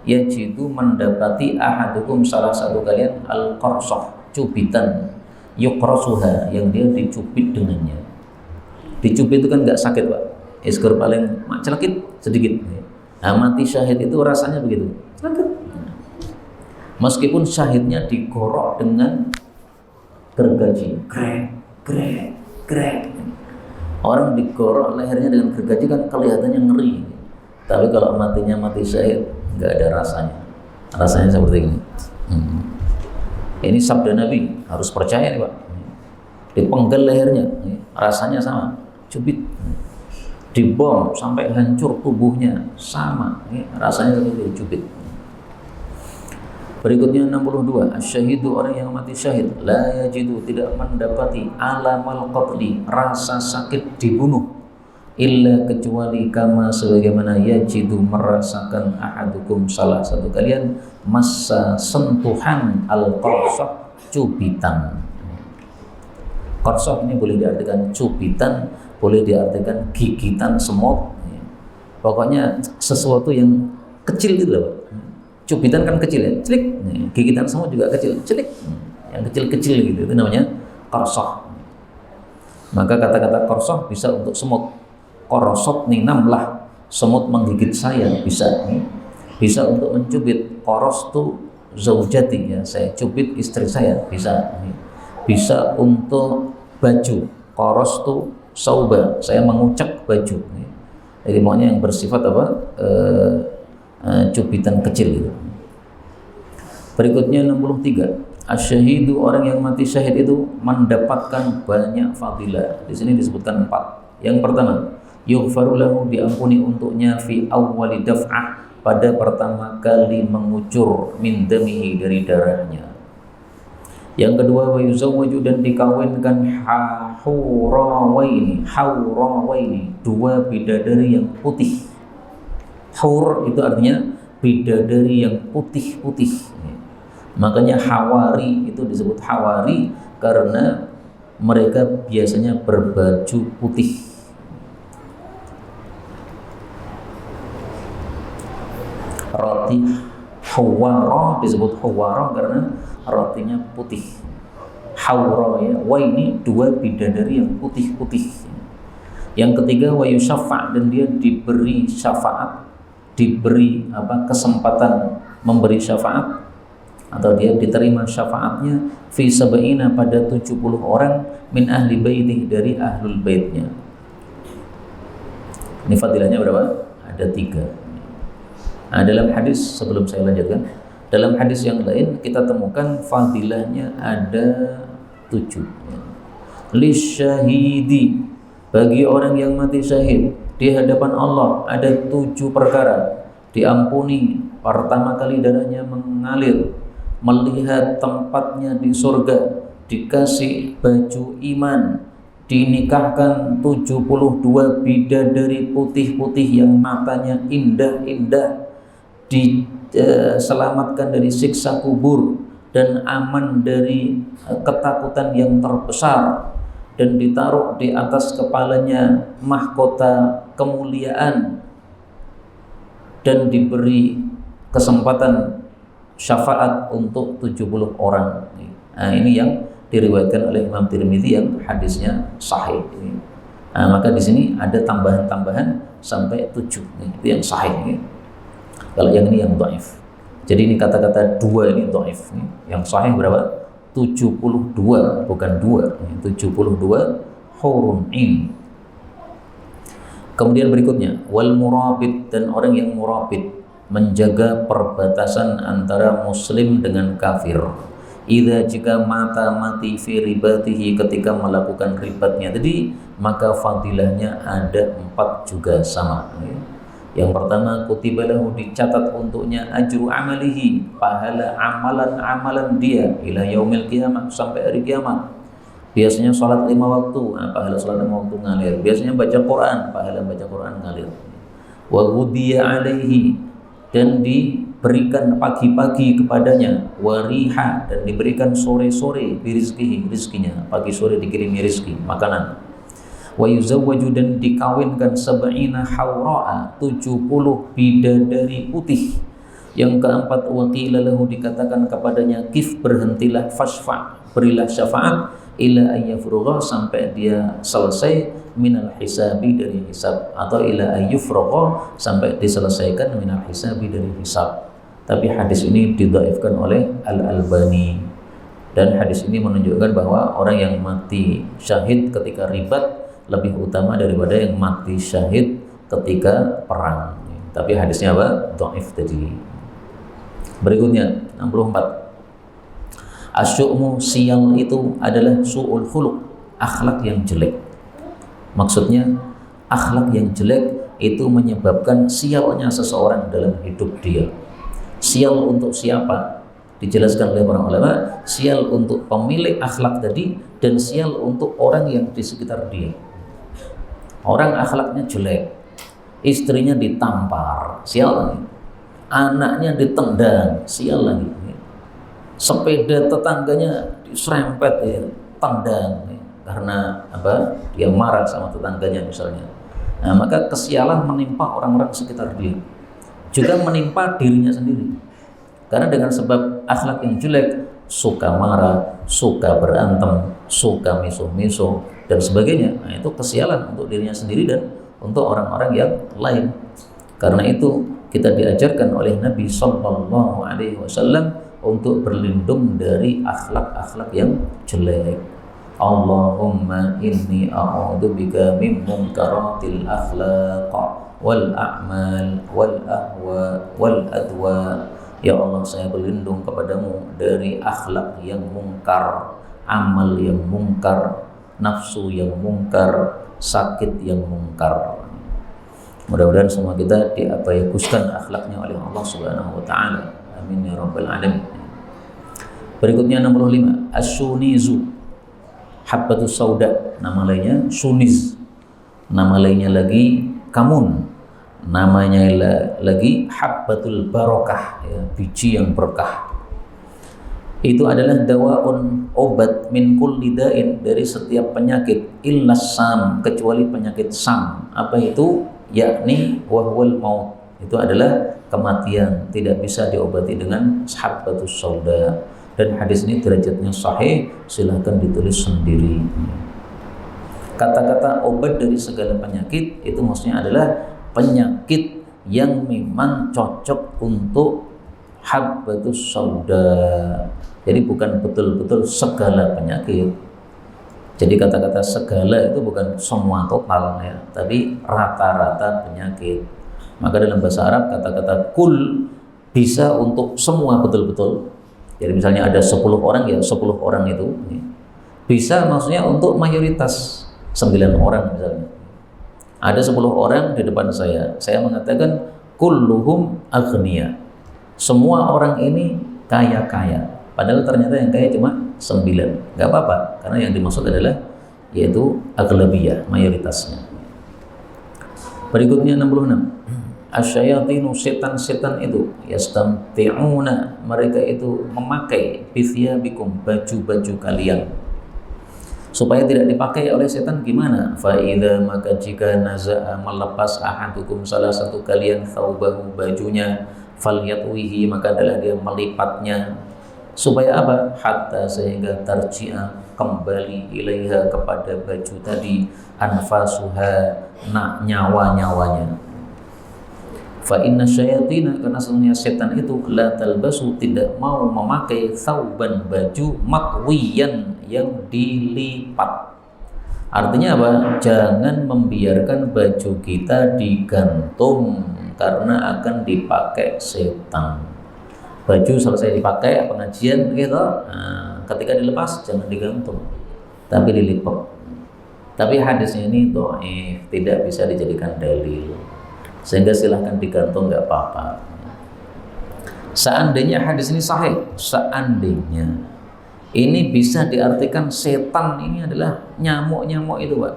Speaker 2: yajidu, mendapati ahadukum, salah satu kalian, al-qarsah, cubitan, yuqrasuha, yang dia dicubit dengannya. Dicubit itu kan nggak sakit Pak, skor paling celekit sedikit. Nah, mati syahid itu rasanya begitu, sakit. Meskipun syahidnya digorok dengan gergaji, grek, grek, grek. Orang digorok lehernya dengan gergaji kan kelihatannya ngeri. Tapi kalau matinya mati syahid, nggak ada rasanya. Rasanya seperti ini. Ini sabda Nabi, harus percaya nih Pak. Dipenggal lehernya, rasanya sama, cubit. Dibom sampai hancur tubuhnya, sama, rasanya seperti cubit. Berikutnya 62, asyahidu, orang yang mati syahid, la yajidu, tidak mendapati alamal qatli, rasa sakit dibunuh, illa, kecuali kama, sebagaimana yajidu, merasakan ahadukum, salah satu kalian, massa, sentuhan al-qarsah, cubitan. Qarsah ini boleh diartikan cubitan, boleh diartikan gigitan semut. Pokoknya sesuatu yang kecil gitu loh Pak. Cubitan kan kecil ya, celik. Gigitan semut juga kecil, celik. Yang kecil-kecil gitu, itu namanya qarsah. Maka kata-kata qarsah bisa untuk semut. Qarasatni namlah, semut menggigit saya, bisa. Bisa untuk mencubit. Qarastu zaujati, ya, saya cubit istri saya, bisa. Bisa untuk baju. Qarastu sauba, saya mengucek baju. Jadi maunya yang bersifat apa? Cubitan kecil gitu. Berikutnya 63, asyahidu, orang yang mati syahid itu mendapatkan banyak fadilah. Di sini disebutkan 4. Yang pertama, yughfaru lahu, diampuni untuknya, fi awwali daf'ah, pada pertama kali mengucur, min damihi, dari darahnya. Yang kedua, wa yuzawwaju, dan dikawinkan, haurawaini, dua bidadari yang putih. Haur itu artinya bidadari yang putih-putih. Makanya hawari itu disebut hawari karena mereka biasanya berbaju putih. Roti hawara disebut hawara karena rotinya putih. Haura, ya, wa ini dua bidadari yang putih-putih. Yang ketiga, wa yusaffa, dan dia diberi syafaat, diberi kesempatan memberi syafaat, atau dia diterima syafaatnya, fi sab'ina, pada 70 orang, min ahli baitih, dari ahlul baitnya. Ini fadilahnya berapa? Ada 3. Nah, dalam hadis, sebelum saya lanjutkan, dalam hadis yang lain kita temukan fadilahnya ada 7. Lisyahidi, bagi orang yang mati syahid di hadapan Allah ada 7 perkara. Diampuni, pertama kali darahnya mengalir, melihat tempatnya di surga, dikasih baju iman, dinikahkan 72 bidadari putih-putih yang matanya indah-indah, diselamatkan dari siksa kubur dan aman dari ketakutan yang terbesar, dan ditaruh di atas kepalanya mahkota kemuliaan, dan diberi kesempatan syafaat untuk 70 orang. Nah, ini yang diriwayatkan oleh Imam Tirmidzi yang hadisnya sahih. Nah, maka di sini ada tambahan-tambahan sampai 7. Itu yang sahih. Kalau yang ini yang dhaif. Jadi ini kata-kata dua ini dhaif. Yang sahih berapa? 72, bukan 2. 72 hurun in. Kemudian berikutnya wal murabit, dan orang yang murabit, menjaga perbatasan antara muslim dengan kafir. Jika mati fi ribatihi, ketika melakukan ribatnya tadi, maka fadilahnya ada 4 juga sama. Yang pertama, kutiba lahu, dicatat untuknya ajru amalihi, pahala amalan-amalan dia ila yaumil qiyamah, sampai hari kiamat. Biasanya sholat 5 waktu, pahala sholat 5 waktu ngalir. Biasanya baca Quran, pahala baca Quran ngalir. Wa ghudiya alaihi, dan diberikan pagi-pagi kepadanya, wariha, dan diberikan sore-sore birizkihi, rizkinya, pagi sore dikirimi rizki, makanan. Wa yuzawwaju, dan dikawinkan 70 hawra'a, 70 bidadari putih. Yang keempat, waqila lahu, dikatakan kepadanya, kif, berhentilah, fasfa', berilah syafaat, ila ayyafrugha, sampai dia selesai, minal hisabi, dari hisab, atau ila ayyufrugha, sampai diselesaikan, minal hisabi, dari hisab. Tapi hadis ini didhaifkan oleh Al-Albani, dan hadis ini menunjukkan bahwa orang yang mati syahid ketika ribat lebih utama daripada yang mati syahid ketika perang. Tapi hadisnya apa? Dhaif tadi. Berikutnya 64. Asyu'mu, sial itu adalah su'ul khuluq, akhlak yang jelek. Maksudnya akhlak yang jelek itu menyebabkan sialnya seseorang dalam hidup dia. Sial untuk siapa? Dijelaskan oleh para ulama, sial untuk pemilik akhlak tadi, dan sial untuk orang yang di sekitar dia. Orang akhlaknya jelek, istrinya ditampar, sial lagi. Anaknya ditendang, sial lagi. Sepeda tetangganya diserempet, ya, tendang, ya, karena apa? Dia marah sama tetangganya misalnya. Nah, maka kesialan menimpa orang-orang sekitar dia, juga menimpa dirinya sendiri. Karena dengan sebab akhlak yang jelek, suka marah, suka berantem, suka misuh-misuh, dan sebagainya. Nah, itu kesialan untuk dirinya sendiri dan untuk orang-orang yang lain. Karena itu kita diajarkan oleh Nabi Sallallahu Alaihi Wasallam untuk berlindung dari akhlak-akhlak yang jelek. Allahumma inni a'udzubika min munkaratil akhlaq wal a'mal wal ahwa wal adwa. Ya Allah, saya berlindung kepadamu dari akhlak yang mungkar, amal yang mungkar, nafsu yang mungkar, sakit yang mungkar. Mudah-mudahan semua kita diabayaguskan akhlaknya oleh Allah Subhanahu wa taala. Amin ya rabbal alamin. Berikutnya 65, as-sunizu, habbatus sauda, nama lainnya suniz, nama lainnya lagi kamun, namanya lagi habbatul barakah, ya, biji yang berkah. Itu adalah dawaun, obat, min kulli da'in, dari setiap penyakit, illas sam, kecuali penyakit sam. Apa itu? Yakni wahwal maut, itu adalah kematian, tidak bisa diobati dengan habbatus sauda. Dan hadis ini derajatnya sahih, silahkan ditulis sendiri. Kata-kata obat dari segala penyakit itu maksudnya adalah penyakit yang memang cocok untuk habbatus sauda. Jadi bukan betul-betul segala penyakit. Jadi kata-kata segala itu bukan semua total, ya, tapi rata-rata penyakit. Maka dalam bahasa Arab kata-kata kul bisa untuk semua betul-betul. Jadi misalnya ada 10 orang, ya 10 orang itu. Bisa maksudnya untuk mayoritas 9 orang misalnya. Ada 10 orang di depan saya mengatakan kulluhum aghnia. Semua orang ini kaya-kaya. Padahal ternyata yang kaya cuma 9. Gak apa-apa, karena yang dimaksud adalah yaitu aghlabiyah, mayoritasnya. Berikutnya 66. Asyayatinu, setan-setan itu, yastamti'una, mereka itu memakai bithiyabikum, baju-baju kalian, supaya tidak dipakai oleh setan. Gimana? Fa'idha, maka jika naza'a, melepas ahadukum, salah satu kalian, thawbahu, bajunya, falyatwihi, maka adalah dia melipatnya. Supaya apa? Hatta, sehingga tarji'a, kembali ilaiha, kepada baju tadi, anfasuha, nyawa-nyawanya. Fa inna syayatina, karena sesungguhnya setan itu la talbasu, tidak mau memakai thauban, baju matwiyan, yang dilipat. Artinya apa? Jangan membiarkan baju kita digantung karena akan dipakai setan. Baju selesai dipakai pengajian gitu, nah, ketika dilepas jangan digantung, tapi dilipat. Tapi hadisnya ini dhaif, tidak bisa dijadikan dalil, sehingga silahkan digantung, nggak apa-apa. Seandainya hadis ini sahih, seandainya ini bisa diartikan setan ini adalah nyamuk-nyamuk itu, Pak.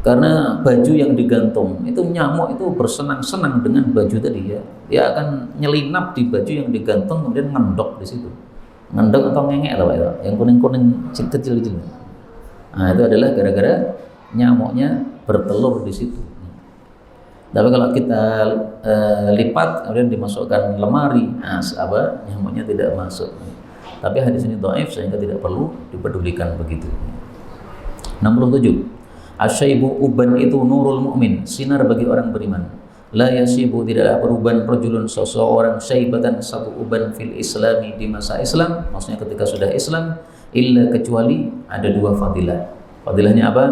Speaker 2: Karena baju yang digantung itu, nyamuk itu bersenang-senang dengan baju tadi ya. Dia akan nyelinap di baju yang digantung, kemudian ngendok di situ. Ngendok atau ngengek lah, Pak, itu. Yang kuning-kuning kecil-kecil. Nah, itu adalah gara-gara nyamuknya bertelur di situ. Tapi kalau kita lipat kemudian dimasukkan lemari, nah, nyamuknya tidak masuk. Tapi hadis ini dhaif sehingga tidak perlu dipedulikan begitu. 67. Asyaibu, uban itu nurul mukmin, sinar bagi orang beriman. La yasibu, tidaklah beruban rajulun, seseorang, syaibatan, satu uban, fil islami, di masa Islam, maksudnya ketika sudah Islam, illa, kecuali ada dua fadilah. Fadilahnya apa?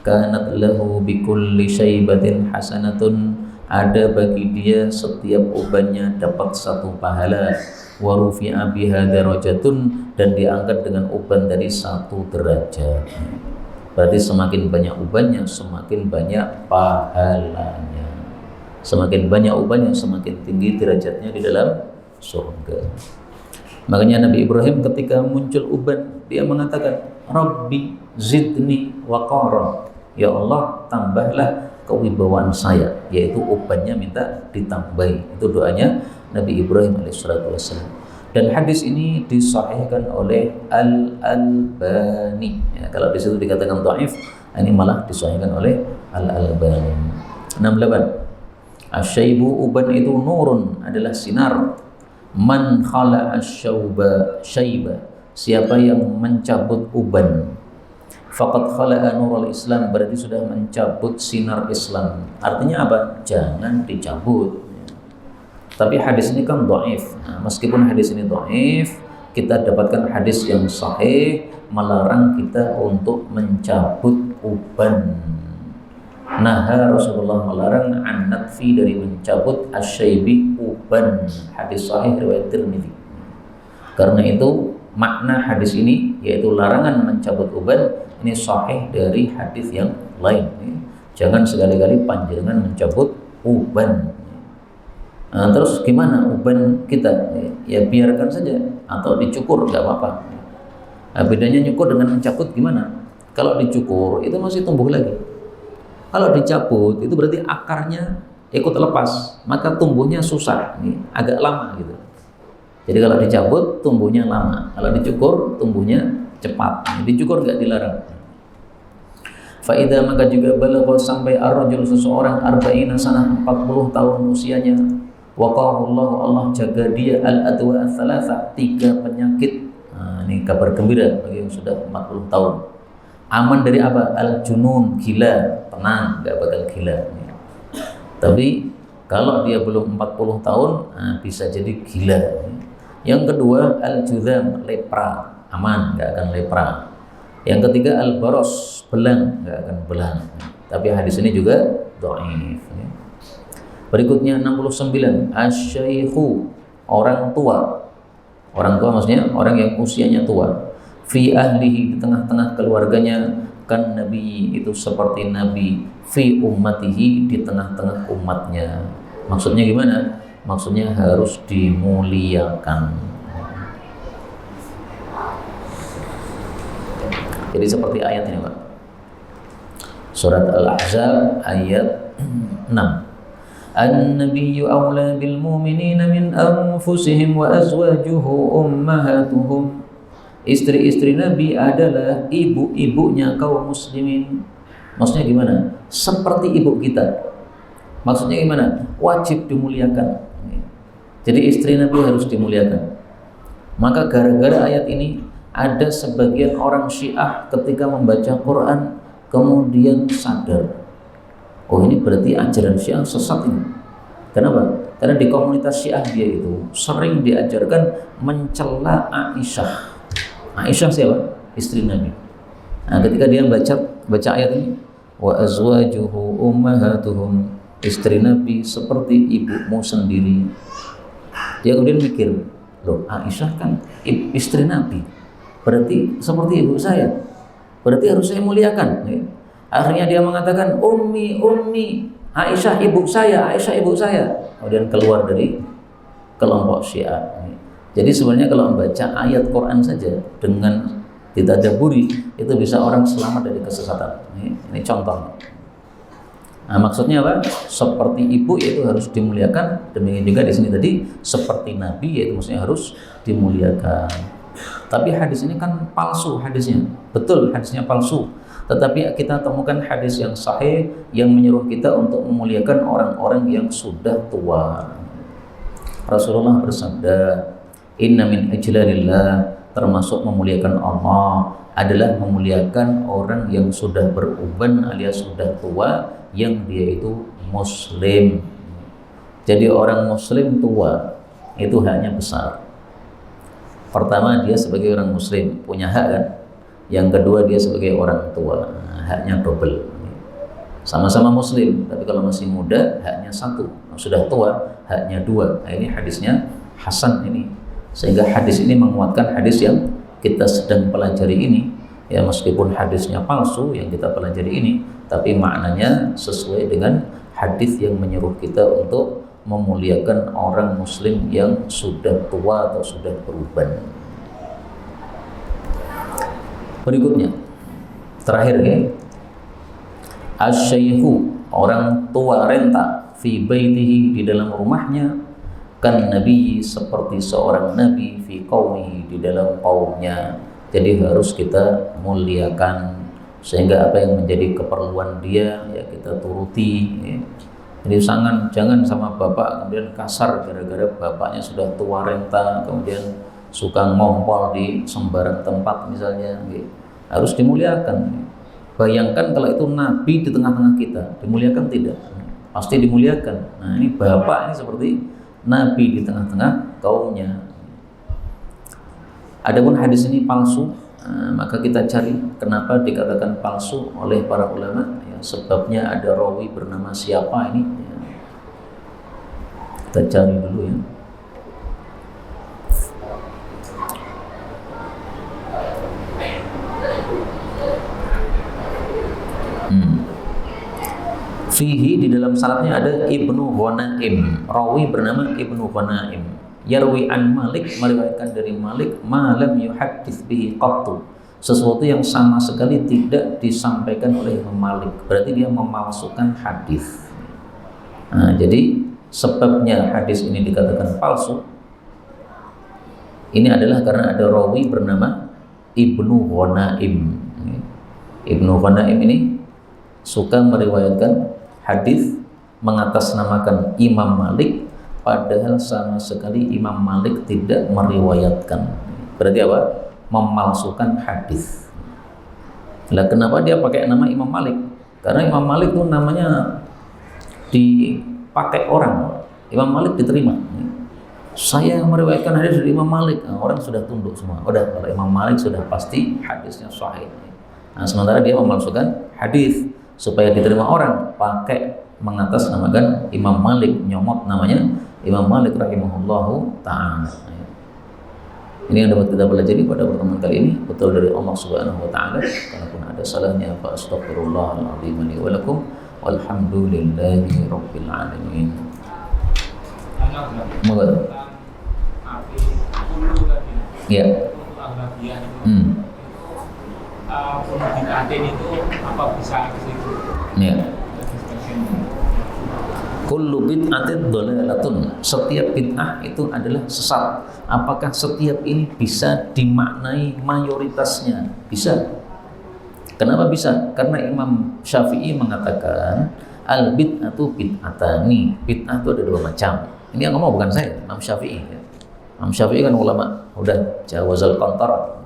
Speaker 2: Kanat lahu bikulli syaibatin hasanatun, ada bagi dia setiap ubannya dapat satu pahala. Wa rufi'a biha darajatun, dan diangkat dengan uban tadi satu derajat. Berarti semakin banyak ubannya, semakin banyak pahalanya. Semakin banyak ubannya, semakin tinggi derajatnya di dalam surga. Makanya Nabi Ibrahim ketika muncul uban, dia mengatakan, Rabbi zidni waqara, ya Allah tambahlah kewibawaan saya, yaitu ubannya minta ditambahi. Itu doanya Nabi Ibrahim alaihissalam. Dan hadis ini disahihkan oleh Al-Albani. Ya, kalau di situ dikatakan dhaif, ini malah disahihkan oleh Al-Albani. 68. Asyaibu, uban itu nurun, adalah sinar. Man khala'a syaiba, siapa yang mencabut uban, faqad khala'a nurul Islam, berarti sudah mencabut sinar Islam. Artinya apa? Jangan dicabut. Tapi hadis ini kan dhaif. Nah, meskipun hadis ini dhaif, kita dapatkan hadis yang sahih melarang kita untuk mencabut uban. Nah, Rasulullah melarang an-natfi, dari mencabut asyaibi, uban. Hadis sahih riwayat Tirmidzi. Karena itu makna hadis ini, yaitu larangan mencabut uban, ini sahih dari hadis yang lain. Jangan sekali-kali panjenengan mencabut uban. Nah, terus gimana uban kita? Ya biarkan saja, atau dicukur, nggak apa-apa. Nah, bedanya nyukur dengan mencabut gimana? Kalau dicukur itu masih tumbuh lagi. Kalau dicabut itu berarti akarnya ikut lepas, maka tumbuhnya susah, agak lama gitu. Jadi kalau dicabut tumbuhnya lama, kalau dicukur tumbuhnya cepat. Dicukur nggak dilarang. Faidah, maka juga balagha, sampai ar-rajul, seseorang, arba'ina sanah, 40 tahun usianya, waqahullahu, Allah jaga dia, al-adwa ats-tsalatsa, 3 penyakit. Nah, ini kabar gembira bagi yang sudah 40 tahun. Aman dari apa? Al-junun, gila, tenang, gak bakal gila. Tapi kalau dia belum 40 tahun, nah, bisa jadi gila. Yang kedua, al-judham, lepra, aman, gak akan lepra. Yang ketiga, al-baros, belang, gak akan belang. Tapi hadis ini juga dhaif. Berikutnya 69, asy-syaikhu, orang tua. Orang tua maksudnya orang yang usianya tua. Fi ahlihi, di tengah-tengah keluarganya, kan Nabi, itu seperti Nabi. Fi ummatihi, di tengah-tengah umatnya. Maksudnya gimana? Maksudnya harus dimuliakan. Jadi seperti ayat ini, Pak. Surat Al-Ahzab ayat 6. An-nabiyyu awla bil mu'minina min anfusihim wa azwajuhu ummahatuhum. Istri-istri Nabi adalah ibu-ibunya kaum muslimin. Maksudnya gimana? Seperti ibu kita. Maksudnya gimana? Wajib dimuliakan. Jadi istri Nabi harus dimuliakan. Maka gara-gara ayat ini, ada sebagian orang Syiah ketika membaca Quran kemudian sadar, oh ini berarti ajaran Syiah sesat ini. Kenapa? Karena di komunitas Syiah dia itu sering diajarkan mencela Aisyah. Aisyah siapa? Istri Nabi. Nah, ketika dia baca ayat ini, wa azwajuhu ummahatuhum, istri Nabi seperti ibumu sendiri. Dia kemudian mikir, loh Aisyah kan istri Nabi, berarti seperti ibu saya, berarti harus saya muliakan. Akhirnya dia mengatakan ummi, Aisyah ibu saya, Aisyah ibu saya. Kemudian keluar dari kelompok Syiah. Jadi sebenarnya kalau membaca ayat Quran saja dengan ditadaburi itu bisa orang selamat dari kesesatan. Ini contoh. Nah, maksudnya apa? Seperti ibu yaitu harus dimuliakan. Demikian juga di sini tadi seperti Nabi yaitu maksudnya harus dimuliakan. Tapi hadis ini kan palsu hadisnya. Betul hadisnya palsu. Tetapi kita temukan hadis yang sahih yang menyuruh kita untuk memuliakan orang-orang yang sudah tua. Rasulullah bersabda, "Inna min ijlalillah", termasuk memuliakan Allah adalah memuliakan orang yang sudah beruban alias sudah tua, yang dia itu muslim. Jadi orang muslim tua itu haknya besar. Pertama, dia sebagai orang muslim punya hak kan. Yang kedua, dia sebagai orang tua haknya double. Sama-sama muslim, tapi kalau masih muda haknya satu, sudah tua haknya dua. Nah, ini hadisnya hasan ini. Sehingga hadis ini menguatkan hadis yang kita sedang pelajari ini. Ya, meskipun hadisnya palsu yang kita pelajari ini, tapi maknanya sesuai dengan hadis yang menyuruh kita untuk memuliakan orang muslim yang sudah tua atau sudah beruban. Berikutnya, terakhir ya, asy-syaikhu, orang tua renta, fi baitihi, di dalam rumahnya, kan nabi, seperti seorang nabi, fi qaumihi, di dalam kaumnya. Jadi harus kita muliakan, sehingga apa yang menjadi keperluan dia ya kita turuti ya. Jadi jangan sama bapak kemudian kasar gara-gara bapaknya sudah tua renta, kemudian suka ngompol di sembarang tempat misalnya ya. Harus dimuliakan. Bayangkan kalau itu nabi di tengah-tengah kita, dimuliakan tidak? Pasti dimuliakan. Nah, ini bapak ini seperti nabi di tengah-tengah kaumnya. Adapun hadis ini palsu, maka kita cari kenapa dikatakan palsu oleh para ulama. Ya, sebabnya ada rawi bernama siapa ini? Ya. Kita cari dulu ya. Fihi, di dalam sanadnya ada Ibnu Ghanaim, rawi bernama Ibnu Ghanaim. Yarwi an Malik, meriwayatkan dari Malik, malam yuhaddits bihi qattu, sesuatu yang sama sekali tidak disampaikan oleh Malik, berarti dia memalsukan hadis. Nah, jadi sebabnya hadis ini dikatakan palsu ini adalah karena ada rawi bernama Ibnu Ghanaim. Ibnu Ghanaim ini suka meriwayatkan hadis mengatasnamakan Imam Malik, padahal sama sekali Imam Malik tidak meriwayatkan. Berarti apa? Memalsukan hadis. Lah kenapa dia pakai nama Imam Malik? Karena Imam Malik itu namanya dipakai orang. Imam Malik diterima. Saya meriwayatkan hadis dari Imam Malik. Nah, orang sudah tunduk semua. Udah, kalau Imam Malik sudah pasti hadisnya sahih. Nah, sementara dia memalsukan hadis supaya diterima orang, pakai mengatasnamakan Imam Malik, nyomot namanya Imam Malik rahimahullahu ta'ala. Ini yang dapat kita pelajari pada pertemuan kali ini, betul dari Allah Subhanahu wa taala. Kalaupun ada salahnya, fa astaghfirullahal azim li wa lakum, walhamdulillahi rabbil alamin. Moga. Ya.
Speaker 3: itu apa bisa ke situ?
Speaker 2: Ya. Kullu bid'atin dhalalatun, setiap bid'ah itu adalah sesat. Apakah setiap ini bisa dimaknai mayoritasnya? Bisa. Kenapa bisa? Karena Imam Syafi'i mengatakan al bid'atu bid'atani. Bid'ah itu ada dua macam. Ini yang ngomong bukan saya, Imam Syafi'i. Imam Syafi'i kan ulama, udah jawazal qantar.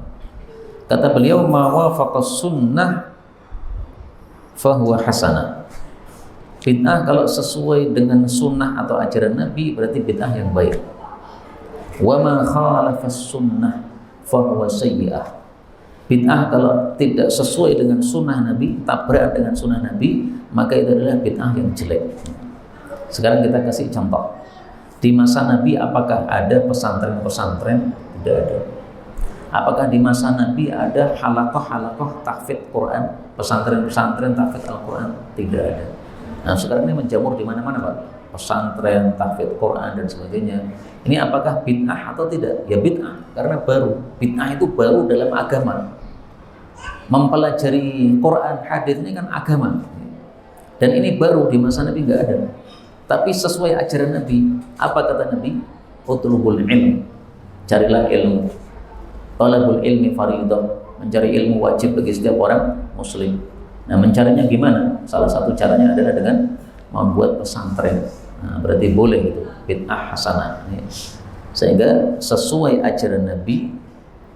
Speaker 2: Kata beliau, ma wafaqas sunnah fahuwa hasanah. Bid'ah kalau sesuai dengan sunnah atau ajaran Nabi berarti bid'ah yang baik. Wa ma khalafas sunnah fahuwa sayyi'ah. Bid'ah kalau tidak sesuai dengan sunnah Nabi, tabrakan dengan sunnah Nabi, maka itu adalah bid'ah yang jelek. Sekarang kita kasih contoh. Di masa Nabi apakah ada pesantren-pesantren? Tidak ada. Apakah di masa Nabi ada halaqah-halaqah tahfidz Quran, pesantren-pesantren tahfidz Al-Quran? Tidak ada. Nah, sekarang ini menjamur di mana-mana, Pak. Pesantren, tahfidz Quran dan sebagainya. Ini apakah bid'ah atau tidak? Ya bid'ah, karena baru. Bid'ah itu baru dalam agama. Mempelajari Quran, hadis ini kan agama. Dan ini baru di masa Nabi nggak ada. Tapi sesuai ajaran Nabi, apa kata Nabi? Utlubul ilm, carilah ilmu. Talabul ilmi faridah, mencari ilmu wajib bagi setiap orang muslim. Nah, mencarinya gimana? Salah satu caranya adalah dengan membuat pesantren. Nah, berarti boleh itu bid'ah hasanah. Sehingga sesuai ajaran Nabi,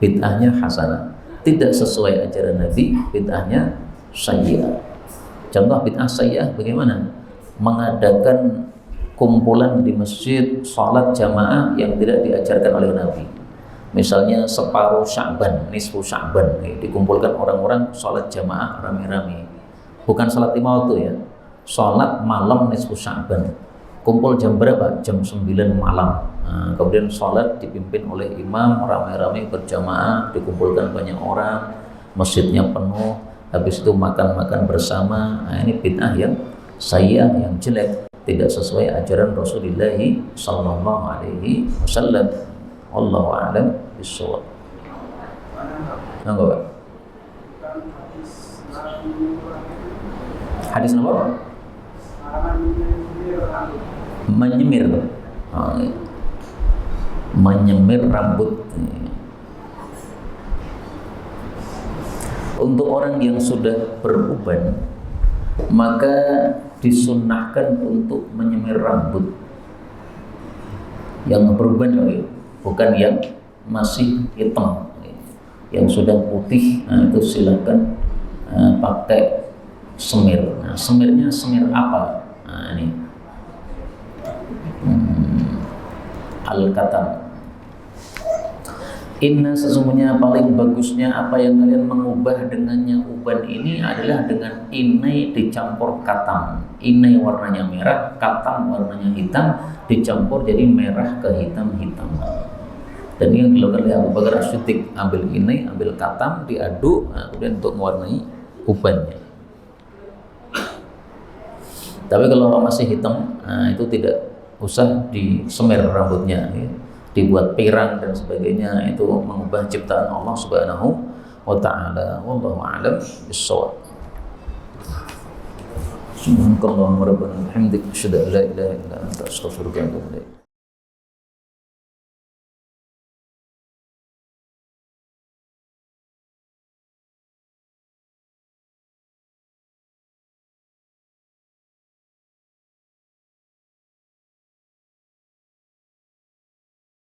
Speaker 2: bid'ahnya hasanah. Tidak sesuai ajaran Nabi, bid'ahnya sayyi'ah. Contoh bid'ah sayyi'ah bagaimana? Mengadakan kumpulan di masjid salat jamaah yang tidak diajarkan oleh Nabi. Misalnya separuh Sya'ban, nisfu Sya'ban, dikumpulkan orang-orang salat jamaah rame-rame. Bukan salat 5 waktu ya. Salat malam nisfu Sya'ban. Kumpul jam berapa? Jam 9 malam. Nah, kemudian salat dipimpin oleh imam rame-rame berjamaah, dikumpulkan banyak orang, masjidnya penuh, habis itu makan-makan bersama. Nah, ini bid'ah yang sayyi'ah, yang jelek, tidak sesuai ajaran Rasulullah sallallahu alaihi wasallam. Wallahu a'lam bishawab. Nggak, Pak? Hadis nomor menyemir. Menyemir rambut. Untuk orang yang sudah beruban, maka disunnahkan untuk menyemir rambut. Yang beruban bukan yang masih hitam. Yang sudah putih, nah itu silakan pakai semir. Nah, semirnya semir apa? Nah, ini al-katam. Inna, sesungguhnya paling bagusnya apa yang kalian mengubah dengannya uban ini adalah dengan inai dicampur katam. Inai warnanya merah, katam warnanya hitam, dicampur jadi merah ke hitam-hitam. Dan ini yang dilakukan oleh Abu Bakar As-Siddiq, ambil inai, ambil katam, diaduk, nah, kemudian untuk mewarnai ubannya. Tapi kalau masih hitam, nah, itu tidak usah disemir rambutnya, ya. Dibuat pirang dan sebagainya, itu mengubah ciptaan Allah Subhanahu wa ta'ala. Wallahu a'lam bishawab. Subhanakallahumma rabbana wa bihamdika asyhadu an la ilaha illa anta astaghfiruka wa atubu ilaik.